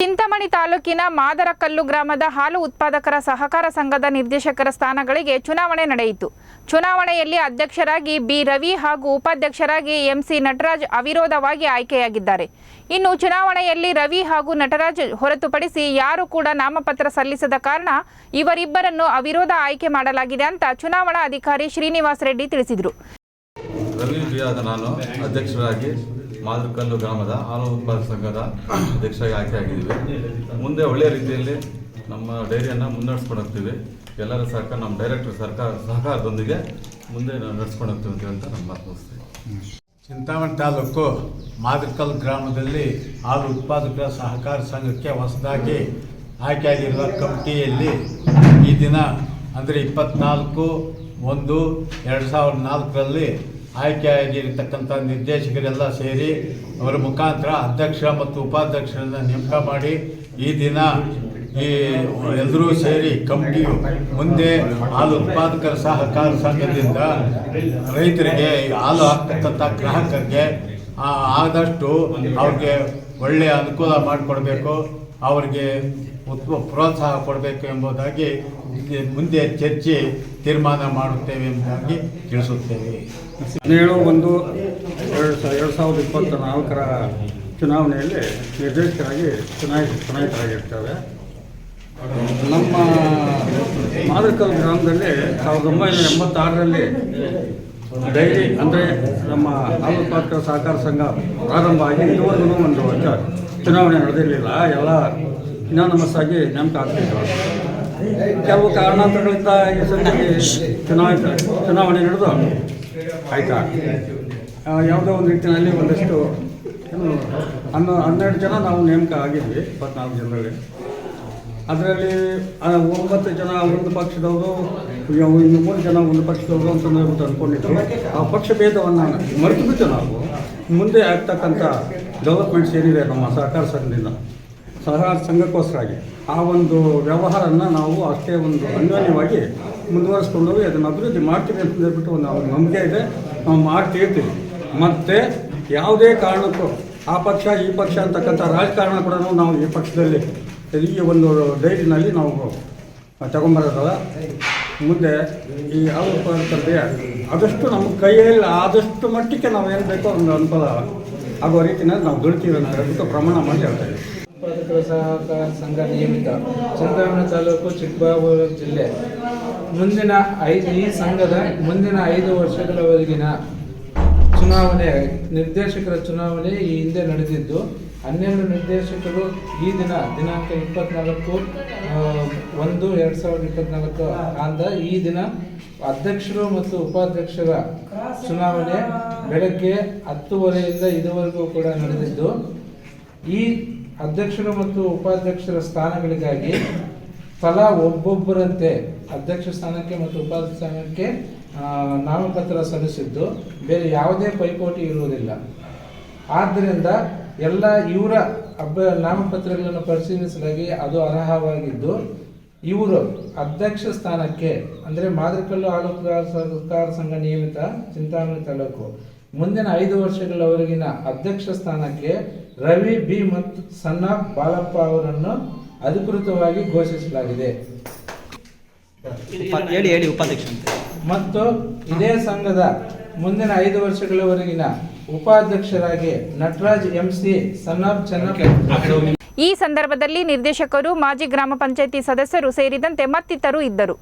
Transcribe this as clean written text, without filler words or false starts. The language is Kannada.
ಚಿಂತಾಮಣಿ ತಾಲೂಕಿನ ಮಾದರಕಲ್ಲು ಗ್ರಾಮದ ಹಾಲು ಉತ್ಪಾದಕರ ಸಹಕಾರ ಸಂಘದ ನಿರ್ದೇಶಕರ ಸ್ಥಾನಗಳಿಗೆ ಚುನಾವಣೆ ನಡೆಯಿತು. ಚುನಾವಣೆಯಲ್ಲಿ ಅಧ್ಯಕ್ಷರಾಗಿ ಬಿ ರವಿ ಹಾಗೂ ಉಪಾಧ್ಯಕ್ಷರಾಗಿ ಎಂಸಿ ನಟರಾಜ್ ಅವಿರೋಧವಾಗಿ ಆಯ್ಕೆಯಾಗಿದ್ದಾರೆ. ಇನ್ನು ಚುನಾವಣೆಯಲ್ಲಿ ರವಿ ಹಾಗೂ ನಟರಾಜ್ ಹೊರತುಪಡಿಸಿ ಯಾರು ಕೂಡ ನಾಮಪತ್ರ ಸಲ್ಲಿಸದ ಕಾರಣ ಇವರಿಬ್ಬರನ್ನು ಅವಿರೋಧ ಆಯ್ಕೆ ಮಾಡಲಾಗಿದೆ ಅಂತ ಚುನಾವಣಾ ಅಧಿಕಾರಿ ಶ್ರೀನಿವಾಸ್ ರೆಡ್ಡಿ ತಿಳಿಸಿದರು. ರವಿ ಬಿಯಾದ ನಾನು ಅಧ್ಯಕ್ಷರಾಗಿ ಮಾದರಕಲ್ಲು ಗ್ರಾಮದ ಹಾಲು ಉತ್ಪಾದಕ ಸಂಘದ ಅಧ್ಯಕ್ಷರಾಗಿ ಆಯ್ಕೆಯಾಗಿದ್ದೀವಿ. ಮುಂದೆ ಒಳ್ಳೆಯ ರೀತಿಯಲ್ಲಿ ನಮ್ಮ ಡೈರಿಯನ್ನು ಮುನ್ನಡೆಸ್ಕೊಂಡು ಹೋಗ್ತೀವಿ. ಎಲ್ಲರ ಸಹಕಾರ ನಮ್ಮ ಡೈರೆಕ್ಟರ್ ಸಹಕಾರದೊಂದಿಗೆ ಮುಂದೆ ನಡೆಸ್ಕೊಂಡು ಹೋಗ್ತೀವಿ ಅಂತ ನಮ್ಮ ಮಾತು ಮುಗಿಸ್ತೀವಿ. ಚಿಂತಾಮಣಿ ತಾಲೂಕು ಮಾದರಕಲ್ಲು ಗ್ರಾಮದಲ್ಲಿ ಹಾಲು ಉತ್ಪಾದಕರ ಸಹಕಾರ ಸಂಘಕ್ಕೆ ಹೊಸದಾಗಿ ಆಯ್ಕೆಯಾಗಿರುವ ಕಮಿಟಿಯಲ್ಲಿ ಈ ದಿನ ಅಂದರೆ 24/1/2004 ಆಯ್ಕೆಯಾಗಿರತಕ್ಕಂಥ ನಿರ್ದೇಶಕರೆಲ್ಲ ಸೇರಿ ಅವರ ಮುಖಾಂತರ ಅಧ್ಯಕ್ಷ ಮತ್ತು ಉಪಾಧ್ಯಕ್ಷರನ್ನು ನೇಮಕ ಮಾಡಿ ಈ ದಿನ ಎಲ್ಲರೂ ಸೇರಿ ಕಮಿಟಿಯು ಮುಂದೆ ಹಾಲು ಉತ್ಪಾದಕರ ಸಹಕಾರ ಸಂಘದಿಂದ ರೈತರಿಗೆ ಹಾಲು ಹಾಕ್ತಕ್ಕಂಥ ಗ್ರಾಹಕರಿಗೆ ಆದಷ್ಟು ಅವ್ರಿಗೆ ಒಳ್ಳೆಯ ಅನುಕೂಲ ಮಾಡಿಕೊಡ್ಬೇಕು, ಅವರಿಗೆ ಪ್ರೋತ್ಸಾಹ ಕೊಡಬೇಕು ಎಂಬುದಾಗಿ ಮುಂದೆ ಚರ್ಚೆ ತೀರ್ಮಾನ ಮಾಡುತ್ತೇವೆ ಎಂಬುದಾಗಿ ತಿಳಿಸುತ್ತೇವೆ. 17/1/2024 ಚುನಾವಣೆಯಲ್ಲಿ ನಿರ್ದೇಶಕರಾಗಿ ಚುನಾಯಿತರಾಗಿರ್ತೇವೆ. ನಮ್ಮ ಮಾದರಕಲ್ಲು ಗ್ರಾಮದಲ್ಲಿ 1986ರಲ್ಲಿ ಡೈರಿ ಅಂದರೆ ನಮ್ಮ ಹಾಲು ಉತ್ಪಾದಕರ ಸಹಕಾರ ಸಂಘ ಪ್ರಾರಂಭ ಆಗಿ ಇದುವರೆಗೂ ಒಂದು ವರ್ಷ ಚುನಾವಣೆ ನಡೆದಿರಲಿಲ್ಲ. ಎಲ್ಲ ಇನಾನಮಸ್ಸಾಗಿ ನೇಮಕ ಆಗ್ತಿದ್ರು. ಕೆಲವು ಕಾರಣಾಂತರಗಳಿಂದ ಈ ಸದ್ಯಕ್ಕೆ ಚುನಾವಣೆ ನಡೆದು ಆಯ್ತಾ ಯಾವುದೋ ಒಂದು ರೀತಿಯಲ್ಲಿ ಒಂದಷ್ಟು 12 ಜನ ನಾವು ನೇಮಕ ಆಗಿದ್ವಿ 24 ಜನರಲ್ಲಿ. ಅದರಲ್ಲಿ 9 ಜನ ಒಂದು ಪಕ್ಷದವರು, ಇನ್ನು 3 ಜನ ಒಂದು ಪಕ್ಷದವರು ಅಂತ ಅಂದ್ಕೊಂಡಿದ್ರು. ಆ ಪಕ್ಷ ಭೇದವನ್ನು ಮರೆತುಬಿಟ್ಟು ನಾವು ಮುಂದೆ ಆಗ್ತಕ್ಕಂಥ ಡೆವಲಪ್ಮೆಂಟ್ಸ್ ಏನಿದೆ ನಮ್ಮ ಸಹಕಾರ ಸಂಘದಿಂದ ಸಹಕಾರ ಸಂಘಕ್ಕೋಸ್ಕರಾಗಿ ಆ ಒಂದು ವ್ಯವಹಾರನ ನಾವು ಅಷ್ಟೇ ಒಂದು ಅನ್ಯೋನ್ಯವಾಗಿ ಮುಂದುವರಿಸ್ಕೊಂಡು ಹೋಗಿ ಅದನ್ನು ಅಭಿವೃದ್ಧಿ ಮಾಡ್ತೀವಿ ಅಂತ ಹೇಳ್ಬಿಟ್ಟು ಒಂದು ನಂಬಿಕೆ ಇದೆ. ನಾವು ಮಾಡ್ತಿರ್ತೀವಿ. ಮತ್ತು ಯಾವುದೇ ಕಾರಣಕ್ಕೂ ಆ ಪಕ್ಷ ಈ ಪಕ್ಷ ಅಂತಕ್ಕಂಥ ರಾಜಕಾರಣ ಕೂಡ ನಾವು ಈ ಪಕ್ಷದಲ್ಲಿ ಈ ಒಂದು ಡೈರಿನಲ್ಲಿ ನಾವು ತಗೊಂಬರೋದಲ್ಲ. ಮುಂದೆ ಈ ಹಾಲು ಉತ್ಪಾದಕರಿಗೆ ಆದಷ್ಟು ನಮ್ಮ ಕೈಯಲ್ಲಿ ಆದಷ್ಟು ಮಟ್ಟಿಗೆ ನಾವು ಏನು ಬೇಕೋ ಒಂದು ಅನುಕೂಲ ಆಗುವ ರೀತಿಯಲ್ಲಿ ನಾವು ದುಡಿತೀವಿ ಅಂತ ಹೇಳ್ಬಿಟ್ಟು ಪ್ರಮಾಣ ಮಾಡಿ ಹೇಳ್ತೇವೆ. ಉತ್ಪಾದಕರ ಸಹಕಾರ ಸಂಘ ನಿಯಮಿತ ಚಿಂತಾಮಣಿ ತಾಲೂಕು ಚಿಕ್ಕಬಳ್ಳಾಪುರ ಜಿಲ್ಲೆ ಈ ಸಂಘದ ಮುಂದಿನ 5 ವರ್ಷಗಳವರೆಗಿನ ಚುನಾವಣೆ ನಿರ್ದೇಶಕರ ಚುನಾವಣೆ ಈ ಹಿಂದೆ ನಡೆದಿದ್ದು 12 ನಿರ್ದೇಶಕರು ಈ ದಿನಾಂಕ 24/1/2024 ಆದ ಈ ದಿನ ಅಧ್ಯಕ್ಷರು ಮತ್ತು ಉಪಾಧ್ಯಕ್ಷರ ಚುನಾವಣೆ ಬೆಳಗ್ಗೆ 10:30ಯಿಂದ ಇದುವರೆಗೂ ಕೂಡ ನಡೆದಿದ್ದು ಈ ಅಧ್ಯಕ್ಷರು ಮತ್ತು ಉಪಾಧ್ಯಕ್ಷರ ಸ್ಥಾನಗಳಿಗಾಗಿ ತಲಾ ಒಬ್ಬೊಬ್ಬರಂತೆ ಅಧ್ಯಕ್ಷ ಸ್ಥಾನಕ್ಕೆ ಮತ್ತು ಉಪಾಧ್ಯಕ್ಷ ಸ್ಥಾನಕ್ಕೆ ನಾಮಪತ್ರ ಸಲ್ಲಿಸಿದ್ದು ಬೇರೆ ಯಾವುದೇ ಪೈಪೋಟಿ ಇರುವುದಿಲ್ಲ. ಆದ್ದರಿಂದ ಎಲ್ಲ ಇವರ ನಾಮಪತ್ರಗಳನ್ನು ಪರಿಶೀಲಿಸಲಾಗಿ ಅದು ಅರ್ಹವಾಗಿದ್ದು ಇವರು ಅಧ್ಯಕ್ಷ ಸ್ಥಾನಕ್ಕೆ ಅಂದರೆ ಮಾದರಕಲ್ಲು ಹಾಲು ಸಹಕಾರ ಸಂಘ ನಿಯಮಿತ ಚಿಂತಾಮಣಿ ತಾಲೂಕು ಮುಂದಿನ 5 ವರ್ಷಗಳವರೆಗಿನ ಅಧ್ಯಕ್ಷ ಸ್ಥಾನಕ್ಕೆ ರವಿ ಬಿ ಮತ್ತು ಸಣ್ಣ ಬಾಲಪ್ಪ ಅವರನ್ನು ಅಧಿಕೃತವಾಗಿ ಘೋಷಿಸಲಾಗಿದೆ. ಮತ್ತು ಇದೇ ಸಂಘದ ಮುಂದಿನ 5 ವರ್ಷಗಳವರೆಗಿನ ಉಪಾಧ್ಯಕ್ಷರಾಗಿ ನಟರಾಜ್ ಎಂಸಿ ಸನ್ನಬ್ ಈ ಸಂದರ್ಭದಲ್ಲಿ ನಿರ್ದೇಶಕರು, ಮಾಜಿ ಗ್ರಾಮ ಪಂಚಾಯಿತಿ ಸದಸ್ಯರು ಸೇರಿದಂತೆ ಮತ್ತಿತರರು ಇದ್ದರು.